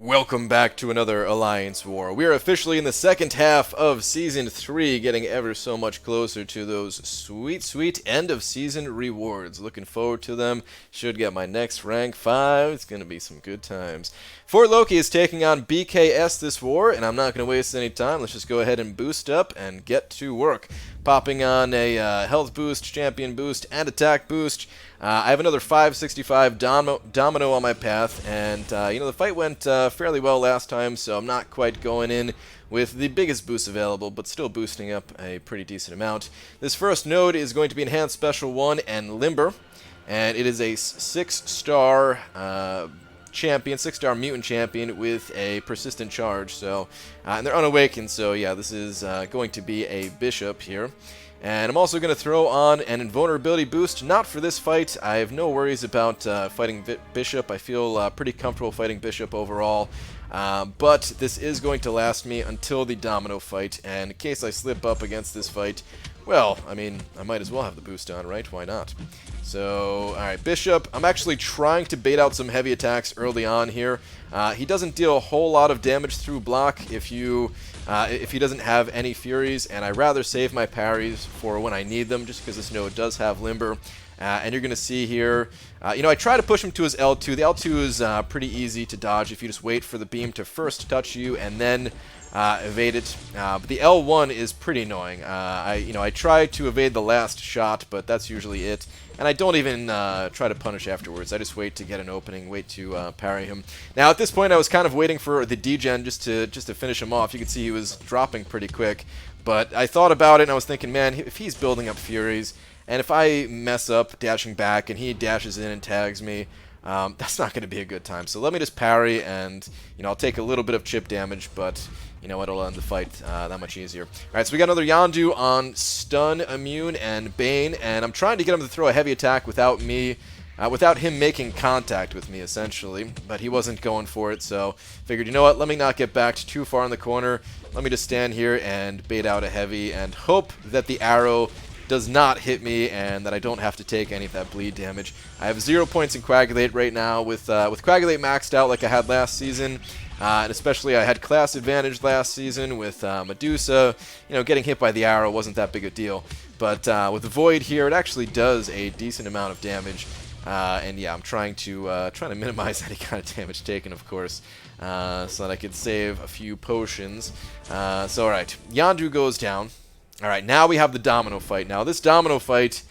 Welcome back to another Alliance War. We are officially in the second half of Season 3, getting ever so much closer to those sweet, sweet end-of-season rewards. Looking forward to them. Should get my next rank 5. It's going to be some good times. Fort Loki is taking on BKS this war, and I'm not going to waste any time. Let's just go ahead and boost up and get to work. Popping on a health boost, champion boost, and attack boost. I have another 565 Domino on my path, and the fight went fairly well last time, so I'm not quite going in with the biggest boost available, but still boosting up a pretty decent amount. This first node is going to be Enhanced Special 1 and Limber, and it is a 6-star champion, 6-star mutant champion with a persistent charge, so and they're unawakened, so yeah, this is going to be a bishop here. And I'm also going to throw on an invulnerability boost, not for this fight. I have no worries about fighting Bishop. I feel pretty comfortable fighting Bishop overall. But this is going to last me until the Domino fight, and in case I slip up against this fight, well, I mean, I might as well have the boost on, right? Why not? So, alright, Bishop, I'm actually trying to bait out some heavy attacks early on here. He doesn't deal a whole lot of damage through block if he doesn't have any Furies, and I rather save my parries for when I need them, just because this node does have Limber. And you're going to see here, I try to push him to his L2. The L2 is pretty easy to dodge if you just wait for the beam to first touch you and then evade it. But the L1 is pretty annoying. I try to evade the last shot, but that's usually it. And I don't even try to punish afterwards. I just wait to get an opening, wait to parry him. Now at this point I was kind of waiting for the degen just to finish him off. You can see he was dropping pretty quick. But I thought about it and I was thinking, man, if he's building up Furies, and if I mess up dashing back and he dashes in and tags me, that's not going to be a good time. So let me just parry, and I'll take a little bit of chip damage, but it'll end the fight that much easier. Alright, so we got another Yondu on Stun, Immune, and Bane, and I'm trying to get him to throw a heavy attack without him making contact with me, essentially. But he wasn't going for it, so figured, you know what, let me not get backed too far in the corner. Let me just stand here and bait out a heavy and hope that the arrow does not hit me and that I don't have to take any of that bleed damage. I have 0 points in Coagulate right now with Coagulate maxed out like I had last season. And especially I had class advantage last season with Medusa. Getting hit by the arrow wasn't that big a deal. But with the Void here, it actually does a decent amount of damage. And yeah, I'm trying to minimize any kind of damage taken, of course, so that I could save a few potions. So alright, Yondu goes down. Alright, now we have the Domino fight. Now this Domino fight,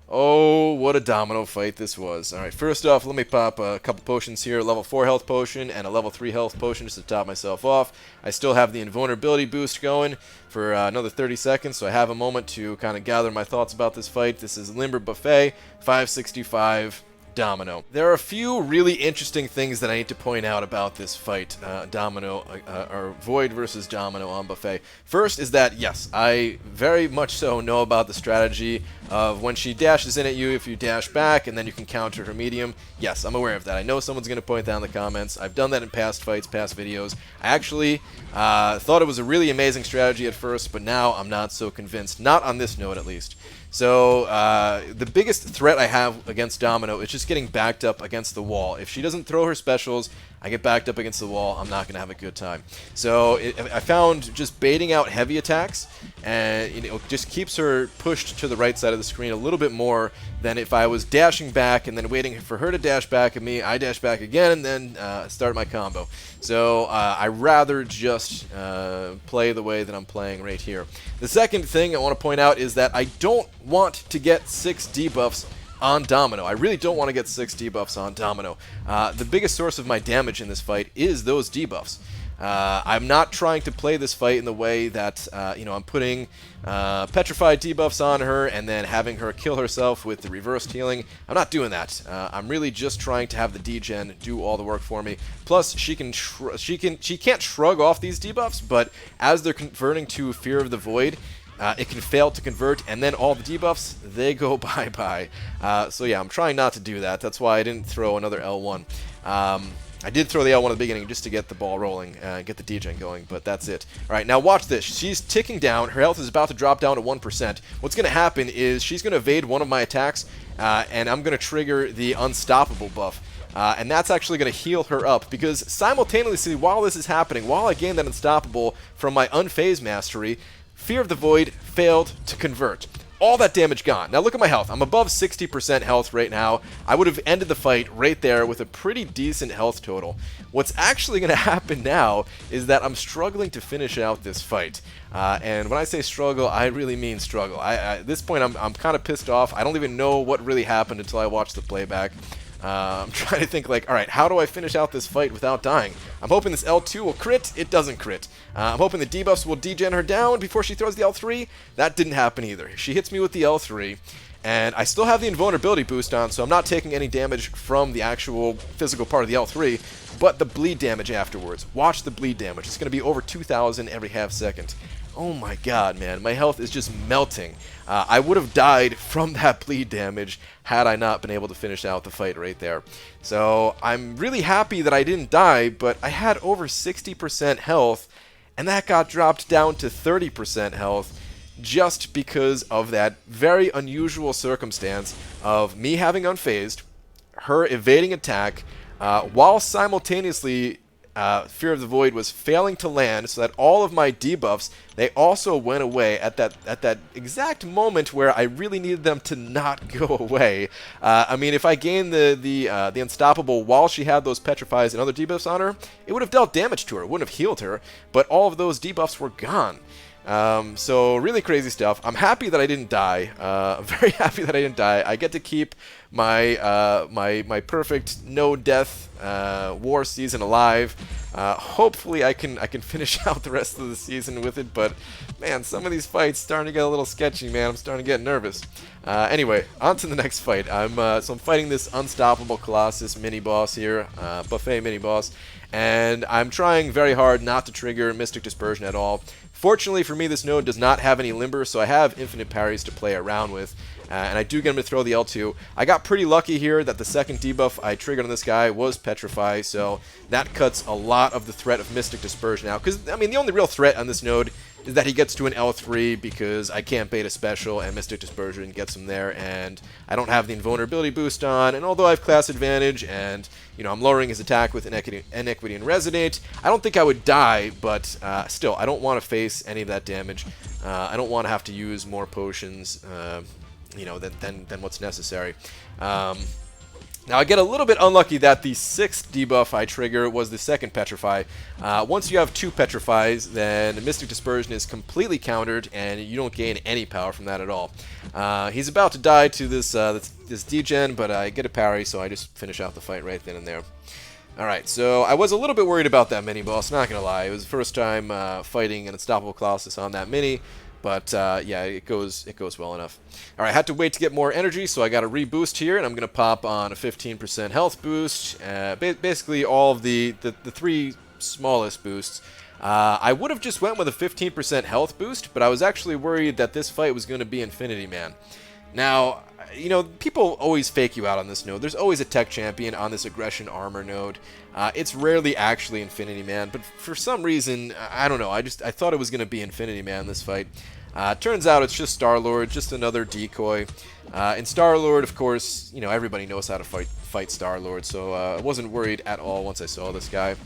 oh, what a Domino fight this was. Alright, first off, let me pop a couple potions here. Level 4 health potion and a level 3 health potion just to top myself off. I still have the invulnerability boost going for another 30 seconds, so I have a moment to kind of gather my thoughts about this fight. This is Limber Buffet, 565. Domino. There are a few really interesting things that I need to point out about this fight, or Void versus Domino on Buffet. First is that, yes, I very much so know about the strategy of when she dashes in at you, if you dash back, and then you can counter her medium. Yes, I'm aware of that. I know someone's going to point that in the comments. I've done that in past fights, past videos. I actually thought it was a really amazing strategy at first, but now I'm not so convinced. Not on this node, at least. So, the biggest threat I have against Domino is just getting backed up against the wall. If she doesn't throw her specials, I get backed up against the wall, I'm not going to have a good time. So, I found just baiting out heavy attacks, and just keeps her pushed to the right side of the screen a little bit more than if I was dashing back and then waiting for her to dash back at me, I dash back again, and then start my combo. So, I rather just play the way that I'm playing right here. The second thing I want to point out is that I don't want to get 6 debuffs on Domino. I really don't want to get 6 debuffs on Domino. The biggest source of my damage in this fight is those debuffs. I'm not trying to play this fight in the way that, I'm putting petrified debuffs on her and then having her kill herself with the reversed healing. I'm not doing that. I'm really just trying to have the degen do all the work for me. Plus, she can't shrug off these debuffs, but as they're converting to Fear of the Void, it can fail to convert, and then all the debuffs, they go bye-bye. So yeah, I'm trying not to do that. That's why I didn't throw another L1. I did throw the L1 at the beginning just to get the ball rolling, get the degen going, but that's it. Alright, now watch this. She's ticking down. Her health is about to drop down to 1%. What's going to happen is she's going to evade one of my attacks, and I'm going to trigger the Unstoppable buff. and that's actually going to heal her up, because simultaneously while this is happening, while I gain that unstoppable from my unfazed mastery, Fear of the Void failed to convert. All that damage gone. Now look at my health. I'm above 60% health right now. I would have ended the fight right there with a pretty decent health total. What's actually going to happen now is that I'm struggling to finish out this fight. And when I say struggle, I really mean struggle. At this point, I'm kind of pissed off. I don't even know what really happened until I watched the playback. I'm trying to think, like, alright, how do I finish out this fight without dying? I'm hoping this L2 will crit. It doesn't crit. I'm hoping the debuffs will degen her down before she throws the L3. That didn't happen either. She hits me with the L3, and I still have the invulnerability boost on, so I'm not taking any damage from the actual physical part of the L3, but the bleed damage afterwards. Watch the bleed damage. It's going to be over 2,000 every half second. Oh my god, man. My health is just melting. I would have died from that bleed damage had I not been able to finish out the fight right there. So I'm really happy that I didn't die, but I had over 60% health, and that got dropped down to 30% health just because of that very unusual circumstance of me having unfazed, her evading attack, while simultaneously Fear of the Void was failing to land, so that all of my debuffs, they also went away at that exact moment where I really needed them to not go away. I mean, if I gained the Unstoppable while she had those Petrifies and other debuffs on her, it would have dealt damage to her, it wouldn't have healed her, but all of those debuffs were gone. So really crazy stuff. I'm happy that I didn't die. I'm very happy that I didn't die. I get to keep my my perfect no death war season alive. Hopefully I can finish out the rest of the season with it. But man, some of these fights starting to get a little sketchy, man. I'm starting to get nervous. Anyway, on to the next fight. So I'm fighting this Unstoppable Colossus mini boss here, buffet mini boss, and I'm trying very hard not to trigger Mystic Dispersion at all. Fortunately for me, this node does not have any limber, so I have infinite parries to play around with, and I do get him to throw the L2. I got pretty lucky here that the second debuff I triggered on this guy was Petrify, so that cuts a lot of the threat of Mystic Dispersion out, because, I mean, the only real threat on this node is that he gets to an L3 because I can't bait a special and Mystic Dispersion gets him there, and I don't have the invulnerability boost on, and although I have class advantage and, you know, I'm lowering his attack with Inequity and Resonate, I don't think I would die, but still, I don't want to face any of that damage. I don't want to have to use more potions, you know, than what's necessary. Now, I get a little bit unlucky that the 6th debuff I trigger was the second Petrify. Once you have 2 Petrifies, then Mystic Dispersion is completely countered, and you don't gain any power from that at all. He's about to die to this degen, but I get a parry, so I just finish out the fight right then and there. Alright, so I was a little bit worried about that mini-boss, not gonna lie. It was the first time fighting an Unstoppable Colossus on that mini. But, yeah, it goes well enough. Alright, I had to wait to get more energy, so I got a reboost here, and I'm going to pop on a 15% health boost. Basically, all of the 3 smallest boosts. I would have just went with a 15% health boost, but I was actually worried that this fight was going to be Infinity Man. Now, you know, people always fake you out on this node. There's always a tech champion on this aggression armor node. It's rarely actually Infinity Man, but for some reason, I don't know, I thought it was going to be Infinity Man this fight. Turns out it's just Starlord, just another decoy. And Starlord, of course, you know, everybody knows how to fight Starlord, so I wasn't worried at all once I saw this guy.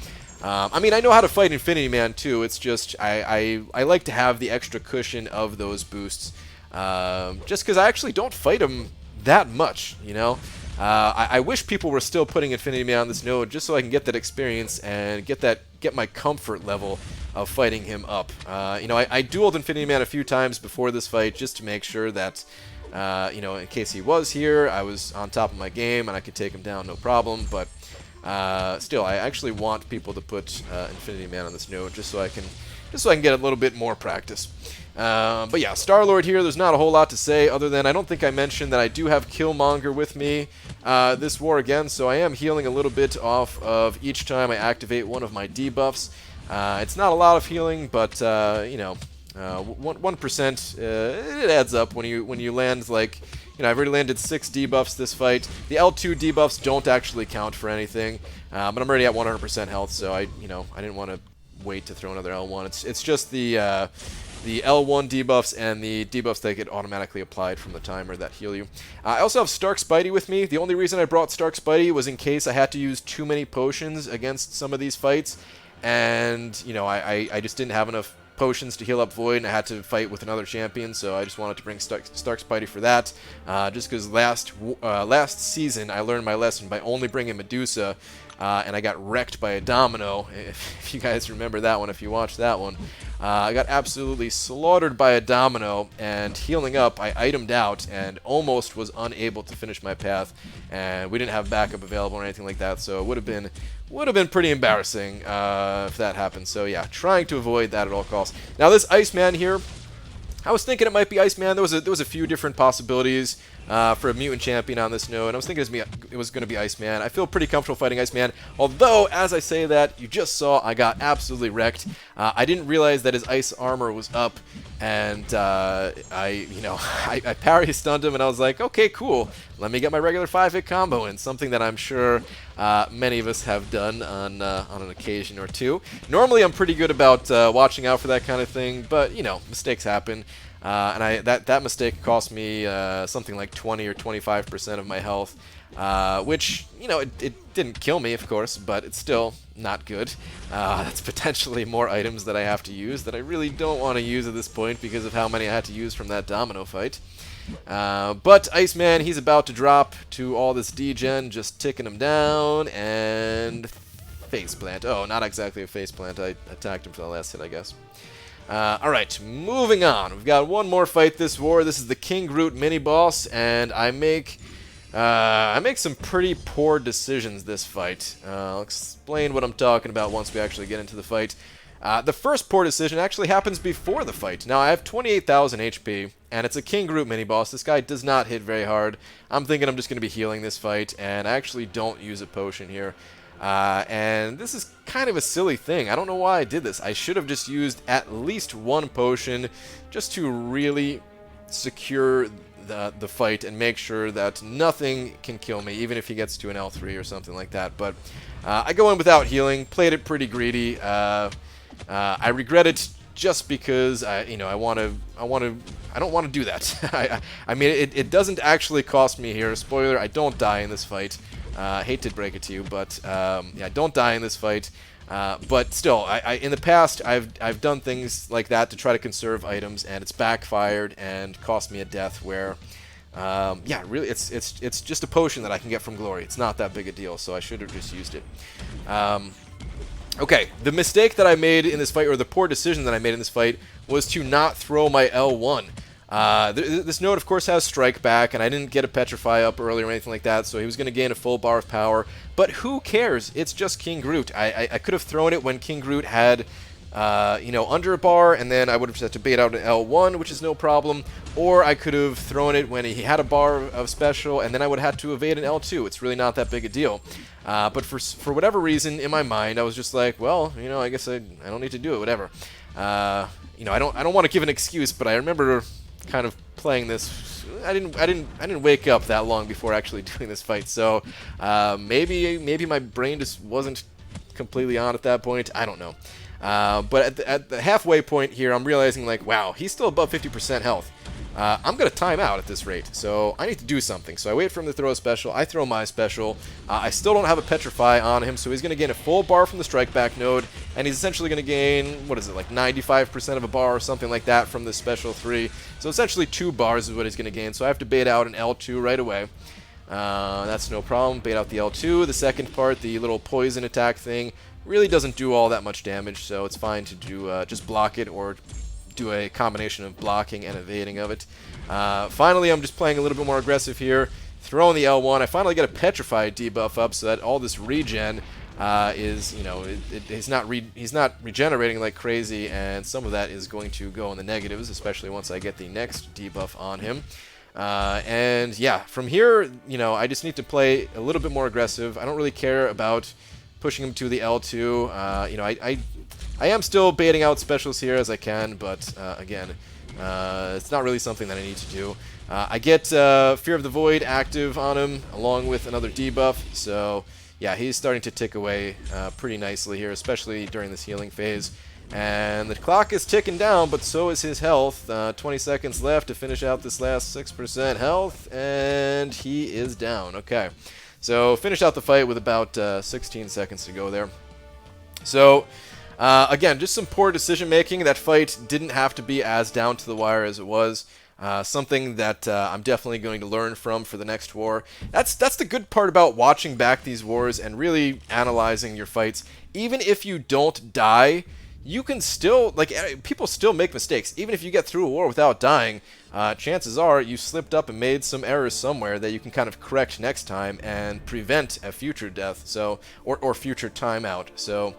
I mean, I know how to fight Infinity Man too, it's just I like to have the extra cushion of those boosts. Just because I actually don't fight him that much, you know? I wish people were still putting Infinity Man on this node just so I can get that experience and get my comfort level of fighting him up. You know, I dueled Infinity Man a few times before this fight just to make sure that, you know, in case he was here, I was on top of my game and I could take him down no problem, but still, I actually want people to put Infinity Man on this node just so I can get a little bit more practice. But yeah, Starlord here, there's not a whole lot to say other than I don't think I mentioned that I do have Killmonger with me this war again, so I am healing a little bit off of each time I activate one of my debuffs. It's not a lot of healing, but you know, 1%, it adds up when you land, like, you know, I've already landed 6 debuffs this fight. The L2 debuffs don't actually count for anything, but I'm already at 100% health, so I didn't want to wait to throw another L1. It's just the L1 debuffs and the debuffs that get automatically applied from the timer that heal you. I also have Stark Spidey with me. The only reason I brought Stark Spidey was in case I had to use too many potions against some of these fights, and you know, I just didn't have enough potions to heal up Void, and I had to fight with another champion, so I just wanted to bring Stark Spidey for that. Just because last season I learned my lesson by only bringing Medusa, and I got wrecked by a Domino, if you guys remember that one, if you watched that one. I got absolutely slaughtered by a Domino, and healing up, I itemed out and almost was unable to finish my path, and we didn't have backup available or anything like that, so it would have been pretty embarrassing if that happened. So yeah, trying to avoid that at all costs. Now this Iceman here, I was thinking it might be Iceman. There was a few different possibilities for a mutant champion on this node, and I was thinking it was going to be Iceman. I feel pretty comfortable fighting Iceman, although, as I say that, you just saw I got absolutely wrecked. I didn't realize that his ice armor was up, and I parry stunned him, and I was like, okay, cool. Let me get my regular 5-hit combo in, something that I'm sure many of us have done on an occasion or two. Normally, I'm pretty good about watching out for that kind of thing, but, you know, mistakes happen. And that mistake cost me something like 20 or 25% of my health, which, you know, it didn't kill me, of course, but it's still not good. That's potentially more items that I have to use that I really don't want to use at this point because of how many I had to use from that Domino fight. But Iceman, he's about to drop to all this degen, just ticking him down, and faceplant. Oh, not exactly a faceplant. I attacked him for the last hit, I guess. Alright, moving on. We've got one more fight this war. This is the King Groot mini-boss, and I make some pretty poor decisions this fight. I'll explain what I'm talking about once we actually get into the fight. The first poor decision actually happens before the fight. Now, I have 28,000 HP, and it's a King Groot mini-boss. This guy does not hit very hard. I'm thinking I'm just going to be healing this fight, and I actually don't use a potion here. And this is kind of a silly thing. I don't know why I did this. I should have just used at least one potion just to really secure the fight and make sure that nothing can kill me, even if he gets to an L3 or something like that. But I go in without healing, played it pretty greedy. I regret it just because I don't want to do that. I mean, it doesn't actually cost me here. Spoiler: I don't die in this fight. Hate to break it to you, but yeah, don't die in this fight. But still, in the past, I've done things like that to try to conserve items, and it's backfired and cost me a death. Where, yeah, really, it's just a potion that I can get from Glory. It's not that big a deal, so I should have just used it. Okay, the mistake that I made in this fight, or the poor decision that I made in this fight, was to not throw my L1. This node, of course, has Strike Back, and I didn't get a Petrify up earlier or anything like that, so he was going to gain a full bar of power. But who cares? It's just King Groot. I could have thrown it when King Groot had, under a bar, and then I would have just had to bait out an L1, which is no problem. Or I could have thrown it when he had a bar of special, and then I would have had to evade an L2. It's really not that big a deal. But for whatever reason, in my mind, I was just like, well, I guess I don't need to do it, whatever. I don't want to give an excuse, but I remember kind of playing this. I didn't wake up that long before actually doing this fight, so maybe my brain just wasn't completely on at that point. I don't know. But at the halfway point here, I'm realizing, like, wow, he's still above 50% health. I'm going to time out at this rate, so I need to do something. So I wait for him to throw a special. I throw my special. I still don't have a Petrify on him, so he's going to gain a full bar from the Strike Back node, and he's essentially going to gain, what is it, like 95% of a bar or something like that from the special 3. So essentially 2 bars is what he's going to gain, so I have to bait out an L2 right away. That's no problem. Bait out the L2. The second part, the little poison attack thing, really doesn't do all that much damage, so it's fine to do just block it or do a combination of blocking and evading of it. Finally, I'm just playing a little bit more aggressive here, throwing the L1. I finally get a Petrified debuff up so that all this regen is, he's not regenerating like crazy, and some of that is going to go in the negatives, especially once I get the next debuff on him. And yeah, from here, I just need to play a little bit more aggressive. I don't really care about pushing him to the L2. I am still baiting out specials here as I can, but again, it's not really something that I need to do. I get Fear of the Void active on him, along with another debuff, so, yeah, he's starting to tick away pretty nicely here, especially during this healing phase. And the clock is ticking down, but so is his health. 20 seconds left to finish out this last 6% health, and he is down. Okay, so finished out the fight with about 16 seconds to go there. So, again, just some poor decision making. That fight didn't have to be as down to the wire as it was. Something that I'm definitely going to learn from for the next war. That's the good part about watching back these wars and really analyzing your fights. Even if you don't die, you can still, like, people still make mistakes. Even if you get through a war without dying, chances are you slipped up and made some errors somewhere that you can kind of correct next time and prevent a future death, so or future timeout. So,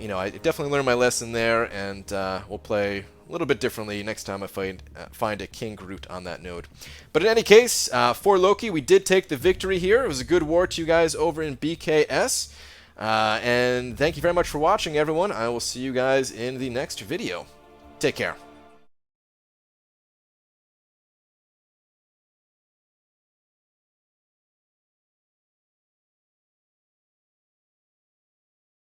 you know, I definitely learned my lesson there, and we'll play a little bit differently next time I find a King Groot on that node. But in any case, for Loki, we did take the victory here. It was a good war to you guys over in BKS. And thank you very much for watching, everyone. I will see you guys in the next video. Take care.